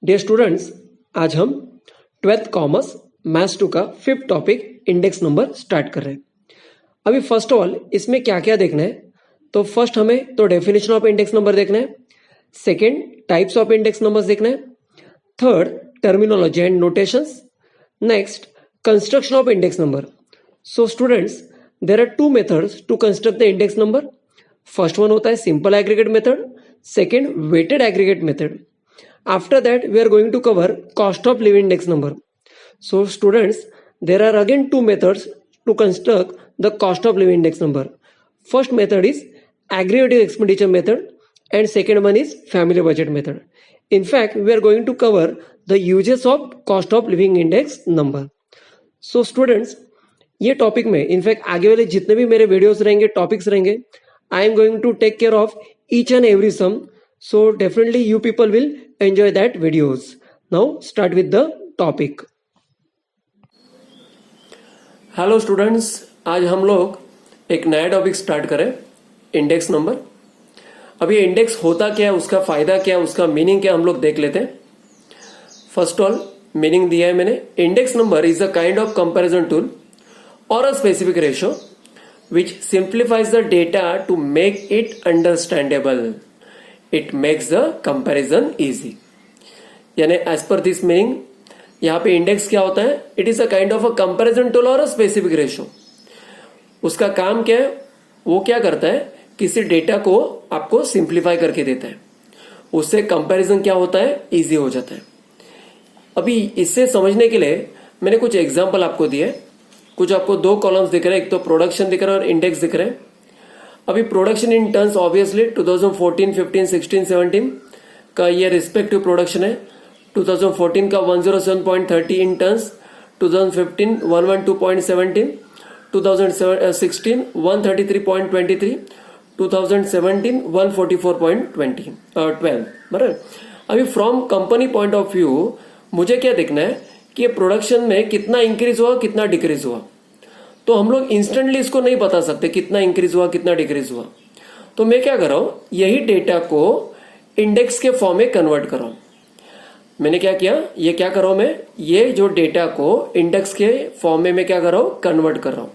Dear students, आज हम 12th commerce maths 2 का 5th topic index number start कर रहे हैं। अभी फर्स्ट ऑफ ऑल इसमें क्या क्या देखना है, तो फर्स्ट हमें तो डेफिनेशन ऑफ इंडेक्स नंबर देखना है, second types of index numbers देखना है, third terminology and notations, next construction of index number. So students, there are two methods to construct the index number. First one होता है simple aggregate method, second weighted aggregate method. After that, we are going to cover cost of living index number. So students, there are again two methods to construct the cost of living index number. First method is aggregative expenditure method and second one is family budget method. In fact, we are going to cover the uses of cost of living index number. So students, ये topic में in fact आगे वाले जितने भी मेरे videos रहेंगे, topics रहेंगे, I am going to take care of each and every sum. So definitely you people will enjoy that videos. Now start with the topic. Hello students, आज हम लोग एक नया टॉपिक स्टार्ट करें, इंडेक्स नंबर. अब ये index होता क्या है, उसका फायदा क्या है, उसका मीनिंग क्या, हम लोग देख लेते हैं. फर्स्ट ऑल मीनिंग दिया है मैंने. Index number is a kind of comparison tool और a specific ratio which simplifies the data to make it understandable. It makes the comparison easy. यानी एज पर दिस मीनिंग यहाँ पे index क्या होता है, it is a kind of a comparison tool और a specific ratio. उसका काम क्या है, वो क्या करता है, किसी डेटा को आपको सिंप्लीफाई करके देता है, उससे कंपैरिजन क्या होता है, इजी हो जाता है. अभी इससे समझने के लिए मैंने कुछ एग्जांपल आपको दिए. कुछ आपको दो कॉलम्स दिख रहे हैं, एक तो प्रोडक्शन दिख रहा है और इंडेक्स दिख रहे हैं. अभी प्रोडक्शन इन टर्न्स ऑब्वियसली 2014, 15, 16, 17 का ये रिस्पेक्टिव प्रोडक्शन है. 2014 का 107.30 इन टर्न्स, 2015 112.17, 2016 133.23, 2017 144.12. बराबर. अभी from company point of view मुझे क्या देखना है कि प्रोडक्शन में कितना इंक्रीज हुआ, कितना डिक्रीज हुआ. तो हम लोग इंस्टेंटली इसको नहीं बता सकते कितना इंक्रीज हुआ, कितना डिक्रीज हुआ. तो मैं क्या कर रहा हूं, यही डेटा को इंडेक्स के फॉर्म में कन्वर्ट कर रहा हूं. मैंने क्या किया, ये क्या कर रहा हूं मैं, ये जो डेटा को इंडेक्स के फॉर्म में मैं क्या कर रहा हूं, कन्वर्ट कर रहा हूं.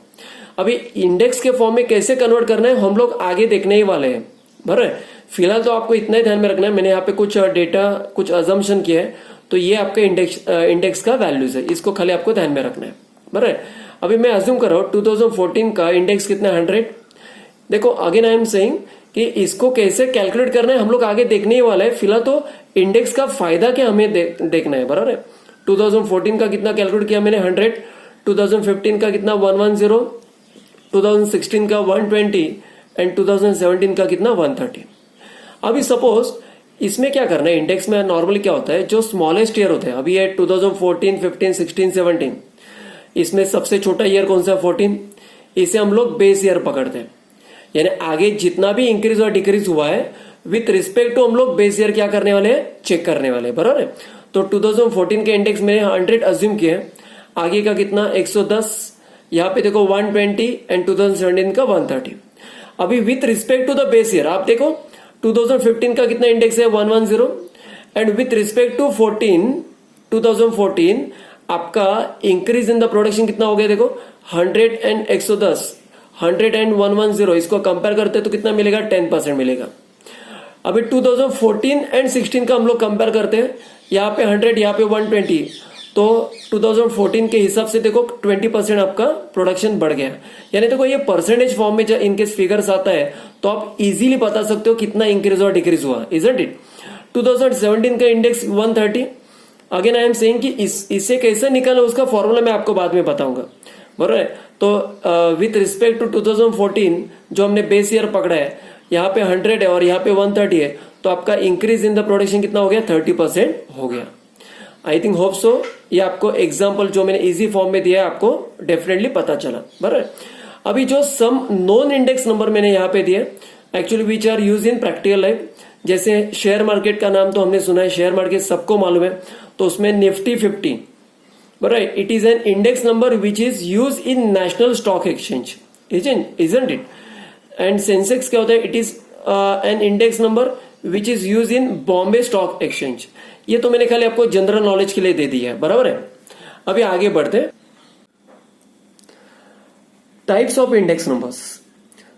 अभी इंडेक्स के फॉर्म में कैसे कन्वर्ट करना है हम लोग आगे देखने ही वाले हैं. बराबर. फिलहाल तो आपको इतना ही ध्यान में रखना है, मैंने यहाँ पे कुछ डेटा, कुछ अजम्पशन किया है, तो ये आपका इंडेक्स का वैल्यूज है, इसको खाली आपको ध्यान में रखना है. बराबर. अभी मैं अज्यूम कर रहा हूं 2014 का इंडेक्स कितना, 100. देखो अगेन आई एम सेइंग कि इसको कैसे कैलकुलेट करना है हम लोग आगे देखने ही वाला है. फिलहाल तो इंडेक्स का फायदा क्या हमें देखना है. बराबर है. 2014 का कितना कैलकुलेट किया मैंने, 100. 2015 का कितना, 110. 2016 का 120 एंड 2017 का कितना, 130. अभी सपोज इसमें क्या करना है, इंडेक्स में नॉर्मली क्या होता है, जो स्मॉलेस्ट ईयर होते हैं. अभी ये 2014, 15, 16, 17, इसमें सबसे छोटा ईयर कौन सा, 14. इसे हम लोग बेस ईयर पकड़ते हैं. यानी आगे जितना भी इंक्रीज और डिक्रीज हुआ है विथ रिस्पेक्ट टू हम लोग बेस ईयर क्या करने वाले हैं, चेक करने वाले हैं. बराबर है. तो 2014 के इंडेक्स में 100 अज्यूम किए, आगे का कितना, 110, यहाँ पे देखो 120 एंड 2017 का 130. अभी with respect to the base year आप देखो 2015 का कितना इंडेक्स है, 110 एंड विथ रिस्पेक्ट टू 2014 आपका इंक्रीज इन द प्रोडक्शन कितना हो गया, देखो 100 एंड 110, 100 एंड 110, इसको कंपेयर करते तो कितना मिलेगा, 10% मिलेगा. अभी 2014 एंड 16 का हम लोग कंपेयर करते हैं, यहाँ पे 100, यहाँ पे 120, तो 2014 के हिसाब से देखो 20% आपका प्रोडक्शन बढ़ गया. यानी देखो ये परसेंटेज फॉर्म में जब इनके फिगर्स आता है तो आप इजीली बता सकते हो कितना इंक्रीज और डिक्रीज हुआ, इजंट इट. 2017 का index 130. Again I am saying कि इसे कैसे निकालना उसका फॉर्मूला मैं आपको बाद में बताऊंगा. बराबर है. तो विथ रिस्पेक्ट टू 2014 जो हमने बेस ईयर पकड़ा है, यहाँ पे 100 है और यहाँ पे 130 है, तो आपका इंक्रीज इन द प्रोडक्शन कितना हो गया, 30% हो गया. आई थिंक होप सो ये आपको एग्जाम्पल जो मैंने इजी फॉर्म में दिया है आपको डेफिनेटली पता चला. बराबर. अभी जो सम नॉन इंडेक्स नंबर मैंने यहाँ पे दिए actually which are use in practical life, जैसे शेयर मार्केट का नाम तो हमने सुना है, शेयर मार्केट सबको मालूम है, तो उसमें निफ्टी 50. बराबर. It is an index number which is use in national stock exchange, isn't it. And Sensex क्या होता है, it is an index number which is use in Bombay stock exchange. ये तो मैंने खाली आपको जनरल नॉलेज के लिए दे दिया है, बराबर है। अभी आगे बढ़ते। Types of index numbers.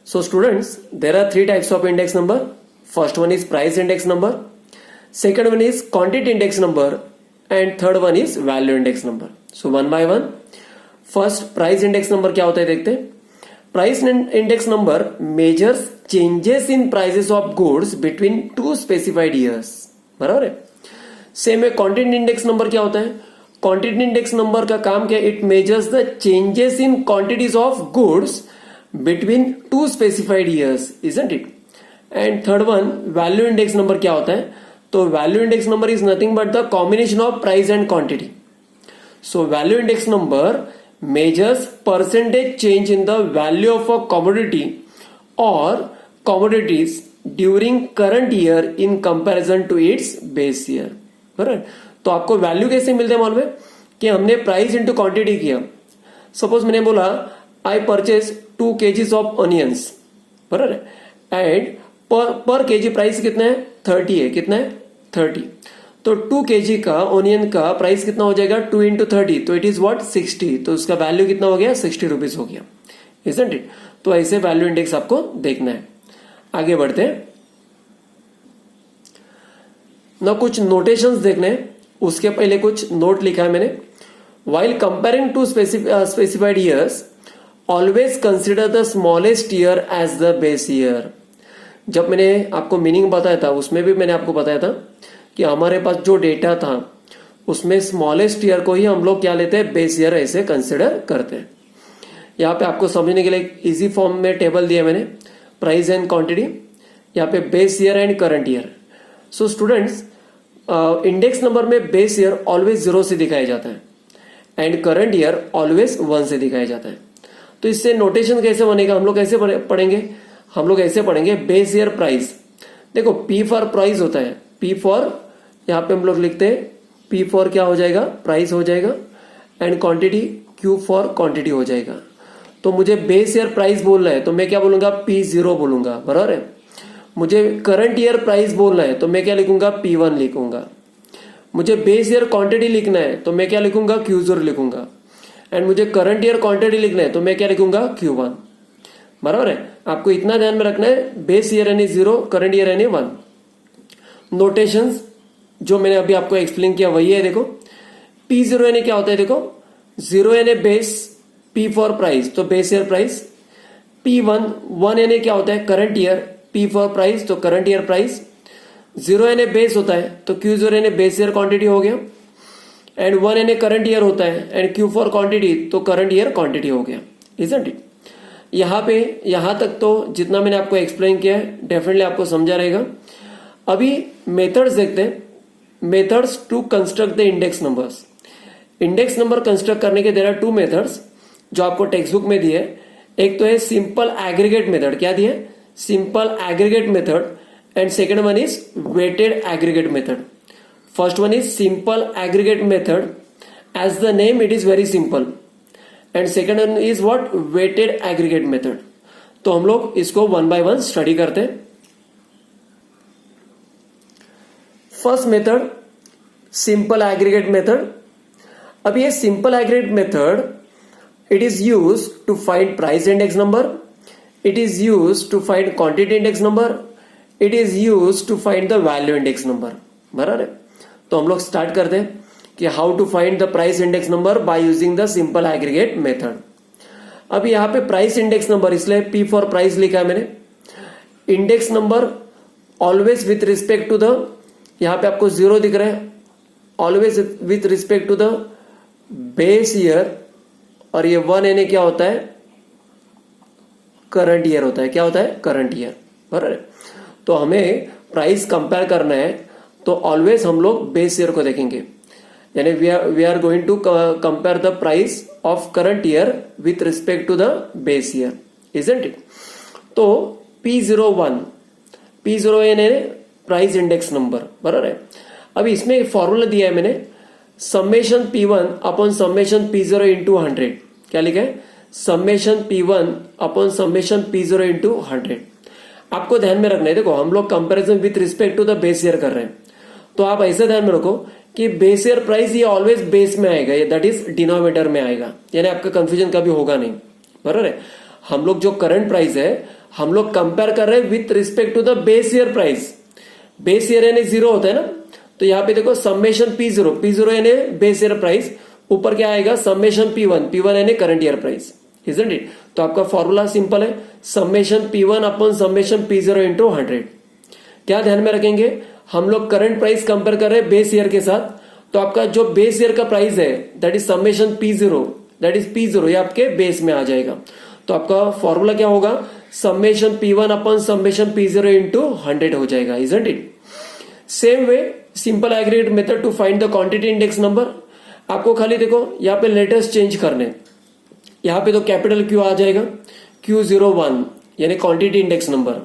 So students, there are 3 types of index number. First one is price index number, second one is quantity index number, and third one is value index number. So one by one. First, price index number क्या होता है देखते हैं। Price index number measures changes in prices of goods between 2 specified years, बराबर है। Same है, quantity index number क्या होता है। क्वांटिटी इंडेक्स नंबर का काम क्या है, it measures the changes in quantities of goods between 2 specified years, isn't it. And third one, value index number क्या होता है। तो value index number is nothing but the combination of price and quantity. So value index number measures percentage change in the value of a commodity or commodities during current year in comparison to its base year, बराबर। तो आपको value कैसे मिलते हैं मालूम है कि हमने प्राइस इंटू क्वांटिटी किया। सपोज मैंने बोला I purchase 2 kgs of onions, बराबर है, एंड पर केजी प्राइस कितना है 30 है, कितना है 30। तो 2 kg का ओनियन का प्राइस कितना हो जाएगा 2 into 30, तो इट इज व्हाट 60। तो उसका वैल्यू कितना हो गया 60 रुपीज हो गया, इजंट इट। तो ऐसे वैल्यू इंडेक्स आपको देखना है। आगे बढ़ते हैं ना, कुछ नोटेशंस देखने हैं। उसके पहले कुछ नोट लिखा है मैंने। While comparing two specified years always consider the smallest year as the base year. जब मैंने आपको मीनिंग बताया था उसमें भी मैंने आपको बताया था कि हमारे पास जो डेटा था उसमें स्मॉलेस्ट ईयर को ही हम लोग क्या लेते हैं, बेस ईयर ऐसे कंसिडर करते हैं। यहाँ पे आपको समझने के लिए इजी फॉर्म में टेबल दिया मैंने, प्राइस एंड क्वांटिटी, यहाँ पे base year and current year. So students, index number में बेस ईयर ऑलवेज 0 से दिखाया जाता है एंड करंट ईयर ऑलवेज 1 से दिखाया जाता है। तो इससे नोटेशन कैसे बनेगा, हम लोग कैसे पढ़ेंगे, हम लोग ऐसे पढ़ेंगे बेस ईयर प्राइस। देखो पी फॉर प्राइस होता है, पी फॉर यहाँ पे हम लोग लिखते हैं पी फॉर क्या हो जाएगा, प्राइस हो जाएगा, and quantity Q for quantity हो जाएगा। तो मुझे बेस ईयर प्राइस बोलना है तो मैं क्या बोलूंगा P0 बोलूंगा, बराबर है। मुझे करंट ईयर प्राइस बोलना है तो मैं क्या लिखूंगा P1 लिखूंगा। मुझे बेस ईयर क्वांटिटी लिखना है तो मैं क्या लिखूंगा Q0 लिखूंगा, एंड मुझे करंट ईयर क्वांटिटी लिखना है तो मैं क्या लिखूंगा Q1, बराबर है। आपको इतना ध्यान में रखना है, बेस ईयर यानी 0, करंट ईयर यानी 1। नोटेशंस जो मैंने अभी आपको एक्सप्लेन किया वही है। देखो P0 यानी क्या होता है, देखो 0 यानी बेस, P फॉर प्राइस तो बेस ईयर प्राइस, P1 1 यानी क्या होता है current year, P for price तो करंट ईयर प्राइस, 0 यानी बेस होता है तो Q0 यानी बेस ईयर क्वांटिटी हो गया, एंड 1 यानी करंट ईयर होता है एंड Q फॉर क्वांटिटी तो करंट ईयर क्वांटिटी हो गया, इजंट इट। यहां तक तो जितना मैंने आपको एक्सप्लेन किया है डेफिनेटली आपको समझा रहेगा। अभी मेथड्स देखते हैं, methods to construct the index numbers. Index number construct करने के देयर आर 2 मेथड्स जो आपको टेक्स्ट बुक में दिए। एक तो है सिंपल एग्रीगेट मेथड, क्या दिया, simple aggregate method, and second one is weighted aggregate method. First one is simple aggregate method, as the name it is very simple, and second one is what, weighted aggregate method. तो हम लोग इसको 1 by 1 study करते हैं। First method simple aggregate method. अब ये simple aggregate method it is use to find price index number, it is use to find quantity index number, it is use to find the value index number, बराबर है। तो हम लोग start करते हैं कि how to find the price index number by using the simple aggregate method. अब यहाँ पे प्राइस इंडेक्स नंबर इसलिए P फॉर प्राइस लिखा है मैंने। Index number always with respect to the, यहाँ पे आपको 0 दिख रहा है, always with respect to the base year, और ये 1 यानी क्या होता है, करंट ईयर होता है, क्या होता है, करंट ईयर, बराबर है। तो हमें प्राइस कंपेयर करना है तो ऑलवेज हम लोग बेस ईयर को देखेंगे, यानी we are going to compare the price of current year with respect to the base year, isn't it. तो P0 यानी प्राइस इंडेक्स नंबर, बराबर है। अभी इसमें एक फॉर्मूला दिया है मैंने, summation P1 upon summation P0 into 100। क्या लिखा है, summation P1 upon summation P0 into 100। आपको ध्यान में रखना है, देखो हम लोग comparison with respect to the base year कर रहे हैं, तो आप ऐसे ध्यान में रखो कि बेस ईयर प्राइस ये ऑलवेज बेस में आएगा, ये दैट इज डिनोमिनेटर में आएगा, यानी आपका कंफ्यूजन कभी होगा नहीं, बराबर है। हम लोग जो करंट प्राइस है हम लोग कंपेयर कर रहे हैं with respect to the base year price. Base year यानी 0 होता है ना, तो यहाँ पे देखो समेशन P0 यानी बेस ईयर प्राइस, ऊपर क्या आएगा समेशन P1 यानी current year price, isn't it. तो आपका फॉर्मूला सिंपल है, summation P1 upon summation P0 into 100। क्या ध्यान में रखेंगे, हम लोग करंट प्राइस कंपेयर कर रहे हैं बेस ईयर के साथ, तो आपका जो बेस ईयर का प्राइस है दैट इज समेशन P0 ये आपके बेस में आ जाएगा। तो आपका फॉर्मूला क्या होगा, summation P1 upon summation P0 into 100 हो जाएगा, isn't it. Same way simple aggregate method to find the quantity index number. आपको खाली देखो यहाँ पे लेटर्स चेंज करने, यहाँ पे तो कैपिटल Q आ जाएगा, Q01 यानी quantity index number,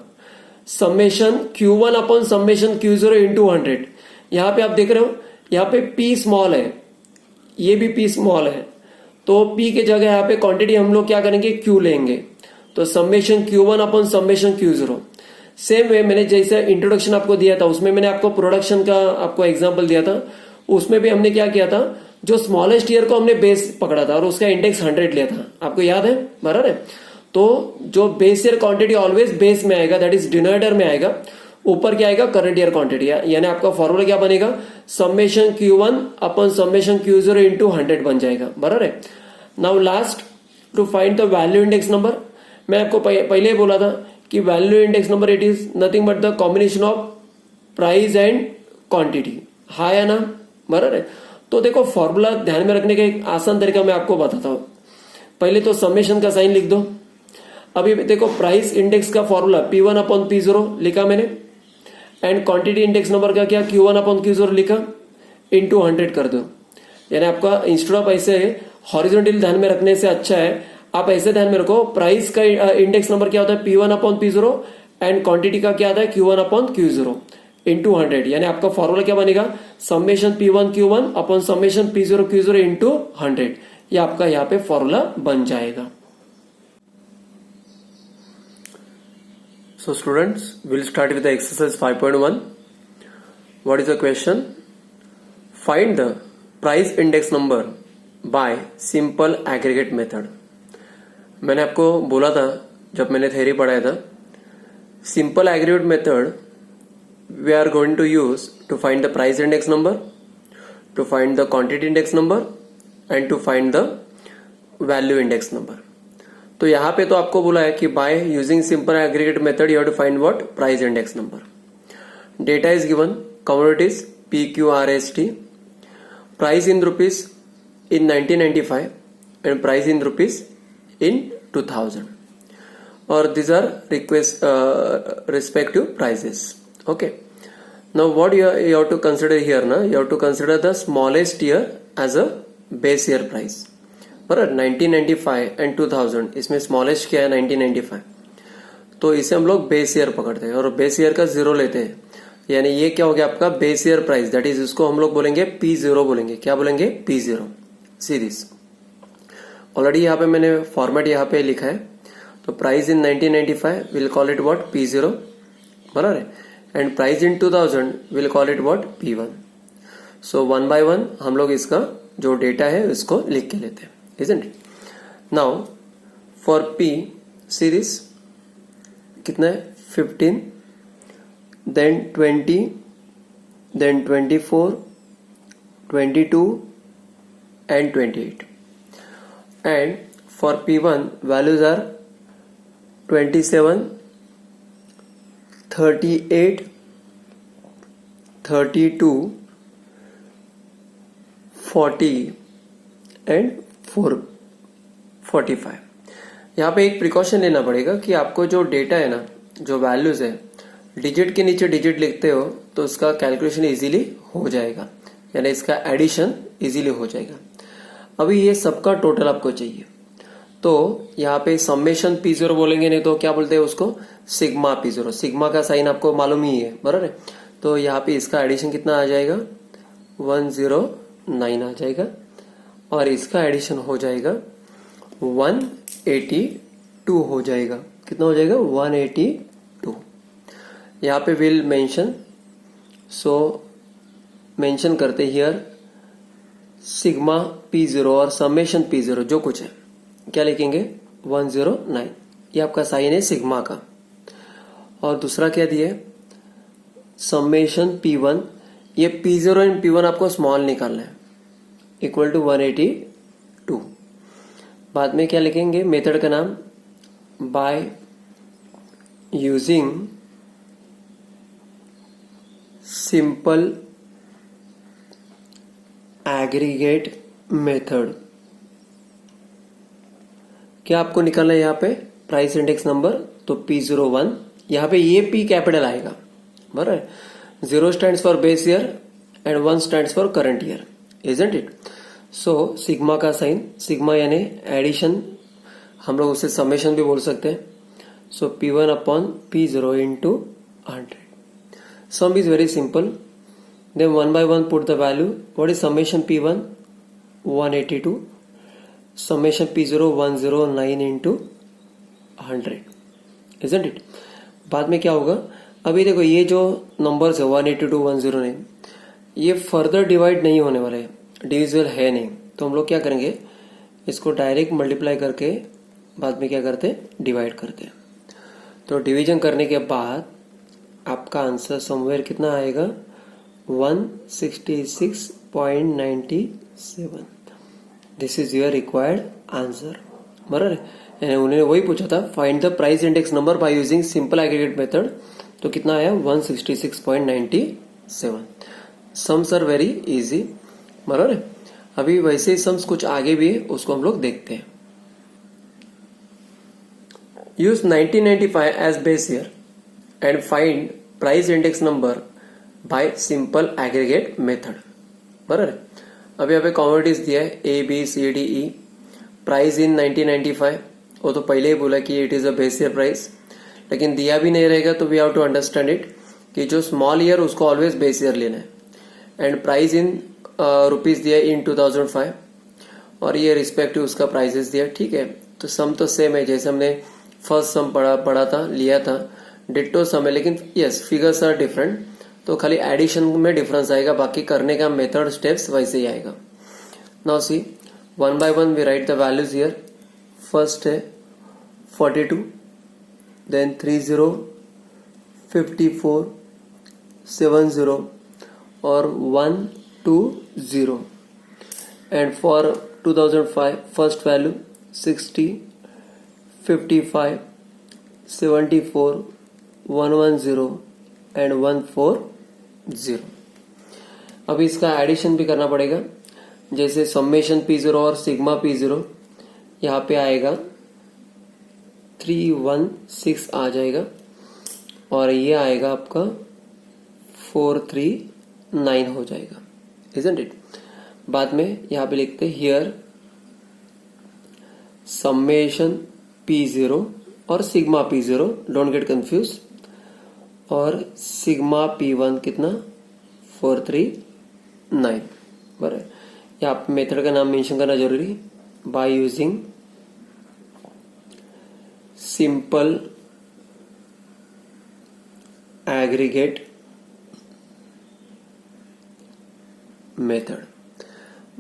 summation Q1 upon summation Q0 into 100। यहाँ पे आप देख रहे हो यहाँ पे P स्मॉल है, ये भी P स्मॉल है, तो P के जगह यहाँ पे क्वांटिटी हम लोग क्या करेंगे Q लेंगे, तो summation Q1 upon summation Q0। Same way मैंने जैसे इंट्रोडक्शन आपको दिया था उसमें मैंने आपको प्रोडक्शन का आपको एग्जांपल दिया था, उसमें भी हमने क्या किया था, जो स्मॉलेस्ट ईयर को हमने बेस पकड़ा था और उसका इंडेक्स 100 लिया था, आपको याद है, बराबर है। तो जो base year quantity always base में आएगा, दैट इज डिनोमिनेटर में आएगा, ऊपर क्या आएगा करंट ईयर क्वांटिटी, यानी आपका फॉर्मूला क्या बनेगा, summation Q1 upon summation Q0 into 100 बन जाएगा, बराबर है। Now last to find the value index number. मैं आपको पहले ही बोला था कि value index number it is nothing but the combination of price and quantity, हाँ या ना, बराबर है। तो देखो फॉर्मूला ध्यान में रखने का एक आसान तरीका मैं आपको बताता हूं। पहले तो समेशन का साइन लिख दो, अभी देखो प्राइस इंडेक्स का फॉर्मूला P1 अपॉन P0 लिखा मैंने, एंड क्वांटिटी इंडेक्स नंबर का क्या Q1 अपॉन Q0 लिखा, इंटू 100 कर दो। यानी आपका इंस्टेड ऑफ ऐसे हॉरिजॉन्टल ध्यान में रखने से अच्छा है आप ऐसे ध्यान में रखो, प्राइस का इंडेक्स नंबर क्या होता है P1 upon P0 and quantity का क्या आता है Q1 अपॉन Q0 इंटू 100। यानी आपका फॉर्मूला क्या बनेगा, summation P1 Q1 upon summation P0 Q0 into 100। ये आपका यहाँ पे फॉर्मूला बन जाएगा। So students, we'll start with the exercise 5.1. What is the question? Find the price index number by simple aggregate method. मैंने आपको बोला था जब मैंने थ्योरी पढ़ाया था, simple aggregate method we are going to use to find the price index number, to find the quantity index number and to find the value index number. तो यहाँ पे तो आपको बोला है कि by using simple aggregate method you have to find what, price index number. Data is given, commodities PQRST, price in rupees in 1995 and price in rupees in 2000, और these are respective prices. Okay, now what you have to consider here na, you have to consider the smallest year as a base year price. बराबर 1995 and 2000, इसमें smallest क्या है 1995, तो इसे हम लोग base year पकड़ते हैं और बेस ईयर का 0 लेते हैं, यानी ये क्या हो गया आपका base year price, that is इसको हम लोग बोलेंगे P0 बोलेंगे, क्या बोलेंगे P0। सी दिस ऑलरेडी यहाँ पे मैंने फॉर्मेट यहाँ पे लिखा है, तो price in 1995 will call it what P0, बराबर है, and price in 2000 will call it what P1। So 1 by 1 हम लोग इसका जो डेटा है इसको लिख के लेते हैं, isn't it? Now for P series कितना है 15, then 20, then 24, 22 and 28, and for P1 values are 27, 38, 32, 40 and 445। यहाँ पे एक प्रिकॉशन लेना पड़ेगा कि आपको जो डेटा है ना, जो वैल्यूज है, डिजिट के नीचे डिजिट लिखते हो तो उसका कैलकुलेशन इजीली हो जाएगा, यानी इसका एडिशन इजीली हो जाएगा। अभी ये सबका टोटल आपको चाहिए, तो यहाँ पे समेशन P0 बोलेंगे, नहीं तो क्या बोलते हैं उसको सिग्मा P0, सिग्मा का साइन आपको मालूम ही है, बराबर है। तो यहाँ पे इसका एडिशन कितना आ जाएगा 109 आ जाएगा, और इसका एडिशन हो जाएगा 182 हो जाएगा, कितना हो जाएगा 182। यहाँ पे विल मेंशन, सो मेंशन करते हियर सिग्मा P0 और समेशन P0 जो कुछ है, क्या लिखेंगे 109, ये आपका साइन है सिग्मा का। और दूसरा क्या दिया है समेशन P1, ये P0 एंड P1 आपको स्मॉल निकालना है, इक्वल टू 182। बाद में क्या लिखेंगे मेथड का नाम, bye using simple aggregate method. क्या आपको निकालना है यहाँ पे प्राइस इंडेक्स नंबर, तो P01, यहाँ पे ये P कैपिटल आएगा बराबर, 0 stands for base year and 1 stands for current year, isn't it. So sigma का साइन, सिग्मा यानी एडिशन, हम लोग उसे समेशन भी बोल सकते हैं। सो P1 upon P0 into 100। Some is very simple, then 1 by 1 put the value. What is summation P1? 182. Summation P0 109 into 100, isn't it? बाद में क्या होगा, अभी देखो ये जो नंबर्स है 182 109, ये फर्दर डिवाइड नहीं होने वाले, डिविजिबल है नहीं, तो हम लोग क्या करेंगे इसको डायरेक्ट मल्टीप्लाई करके बाद में क्या करते डिवाइड करते। तो डिवीजन करने के बाद आपका आंसर समवेयर कितना आएगा 166.97। This is your required answer बराबर है। उन्होंने वही पूछा था find the price index number by using simple aggregate method, तो कितना आया 166.97। सम्स आर वेरी इजी बराबर है। अभी वैसे ही सम्स कुछ आगे भी है, उसको हम लोग देखते हैं। Use 1995 as base year and find price index number by simple aggregate method बराबर है। अभी यहाँ पे कॉमोडिटीज दिया है ABCDE, प्राइस इन 1995, वो तो पहले ही बोला कि it is a base year price, लेकिन दिया भी नहीं रहेगा तो we have to understand it कि जो स्मॉल ईयर उसको ऑलवेज बेस ईयर लेना है। एंड प्राइस इन रुपीज दिया इन 2005 और ये रिस्पेक्टिव उसका प्राइसेस दिया, ठीक है। तो सम तो सेम है जैसे हमने फर्स्ट सम पढ़ा था, लिया था, डिट्टो सम है, लेकिन यस फिगर्स आर डिफरेंट, तो खाली एडिशन में डिफरेंस आएगा, बाकी करने का मेथड स्टेप्स वैसे ही आएगा। Now see 1 by 1 we write the values here. First है 42, देन 30, 54, 70 और 120। And for 2005 first value 60, 55, 74, 110 and 140। अभी इसका एडिशन भी करना पड़ेगा, जैसे समेशन P0 और सिग्मा P0 यहाँ पे आएगा 316 आ जाएगा और ये आएगा आपका 439 हो जाएगा, isn't it? बाद में यहाँ पे लिखते हियर समेशन P0 और sigma P0, don't get confuse, और सिग्मा P1 कितना 439 बराबर। यहाँ पे मेथड का नाम मेंशन करना जरूरी, bye using simple aggregate method,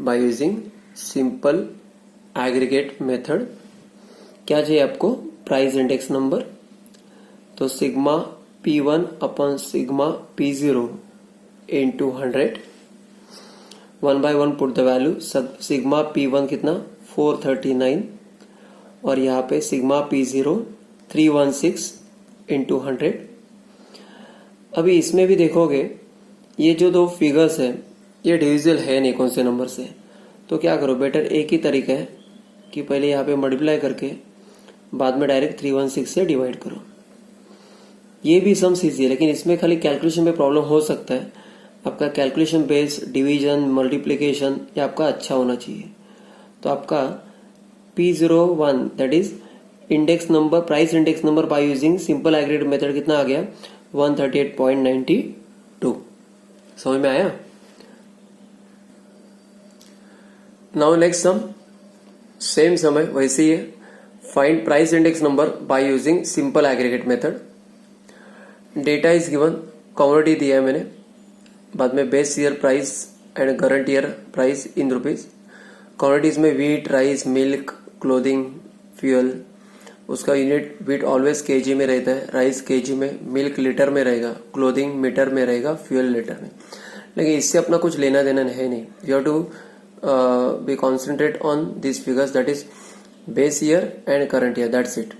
bye using simple aggregate method. क्या चाहिए आपको प्राइस इंडेक्स नंबर, तो sigma P1 upon sigma P0 into 100। 1 by 1 put the value, sigma P1 कितना 439 और यहाँ पे सिग्मा P0 316 इंटू 100। अभी इसमें भी देखोगे ये जो दो फिगर्स है ये डिविजिबल है नहीं कौन से नंबर से, तो क्या करो बेटर एक ही तरीका है कि पहले यहाँ पे मल्टीप्लाई करके बाद में डायरेक्ट 316 से डिवाइड करो। ये भी सम इजी है, लेकिन इसमें खाली कैलकुलेशन में प्रॉब्लम हो सकता है। आपका कैलकुलेशन बेस डिवीजन मल्टीप्लिकेशन ये आपका अच्छा होना चाहिए। तो आपका P01 that is index number, price index number by using simple aggregate method कितना आ गया 138.92। समझ में आया? Now next sum, same sum है वैसे ही है। Find price index number by using simple aggregate method. Data is given, commodity दिया है मैंने, बाद में base year price and current year price in rupees. Commodities में wheat, rice, milk, clothing, fuel, उसका यूनिट वीट ऑलवेज केजी में रहता है, राइस केजी में, मिल्क लीटर में रहेगा, क्लोथिंग मीटर में रहेगा, फ्यूल लीटर में। लेकिन इससे अपना कुछ लेना देना है नहीं। You have to be concentrate on this figures, that is base year and current year, that's it.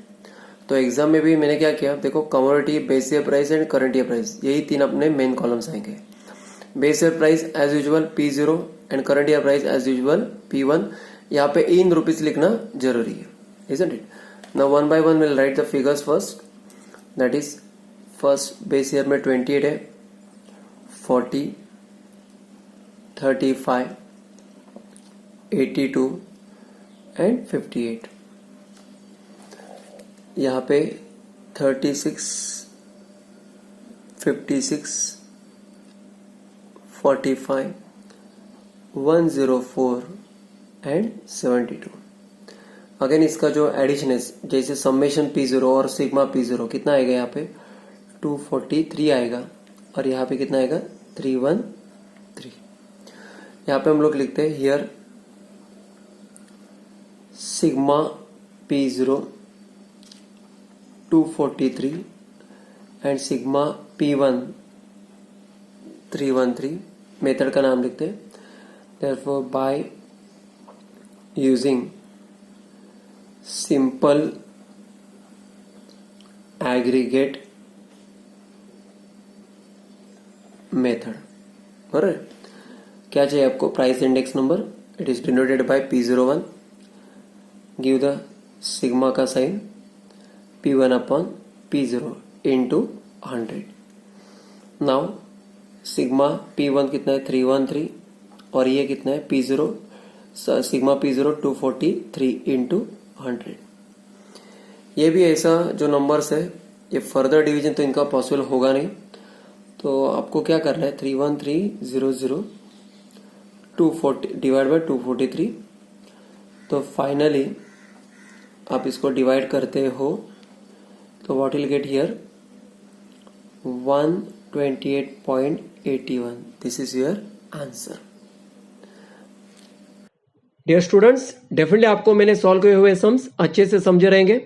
तो एग्जाम में भी मैंने क्या किया, देखो commodity, base year price and current year price, यही तीन अपने मेन कॉलम्स आएंगे। Base year price as usual P0 and current year price as usual P1। यहाँ पे इन रुपीज लिखना जरूरी है, isn't it? Now one by one we'll write the figures first. That is, first base year में 28 है, 40, 35, 82 and 58। यहाँ पे 36, 56, 45, 104 and 72। Again इसका जो एडिशन है, जैसे समेशन P0 और सिग्मा P0 कितना आएगा, यहाँ पे 243 आएगा और यहाँ पे कितना आएगा 313। यहाँ पे हम लोग लिखते हैं here sigma P0 243 and sigma P1 313। मेथड का नाम लिखते हैं, therefore by using simple aggregate method. बराबर, क्या चाहिए आपको, price index number, it is denoted by P01, give the sigma का sign P1 upon P0 into 100। Now sigma P1 कितना है 313 और ये कितना है P0, सिग्मा P0 243 इंटू 100। ये भी ऐसा जो नंबर्स है, ये फर्दर डिवीजन तो इनका पॉसिबल होगा नहीं, तो आपको क्या करना है 31300 240 डिवाइड बाय 243। तो फाइनली आप इसको डिवाइड करते हो तो what will get here 128.81। This is your answer. Dear students, definitely आपको मैंने सॉल्व किए हुए सम्स अच्छे से समझे रहेंगे,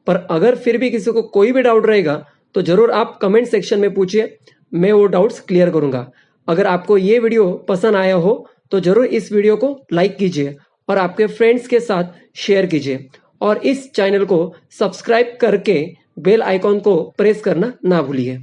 पर अगर फिर भी किसी को कोई भी डाउट रहेगा तो जरूर आप कमेंट सेक्शन में पूछिए, मैं वो डाउट्स क्लियर करूंगा। अगर आपको ये वीडियो पसंद आया हो तो जरूर इस वीडियो को लाइक कीजिए और आपके फ्रेंड्स के साथ शेयर कीजिए और इस चैनल को सब्सक्राइब करके बेल आइकॉन को प्रेस करना ना भूलिए।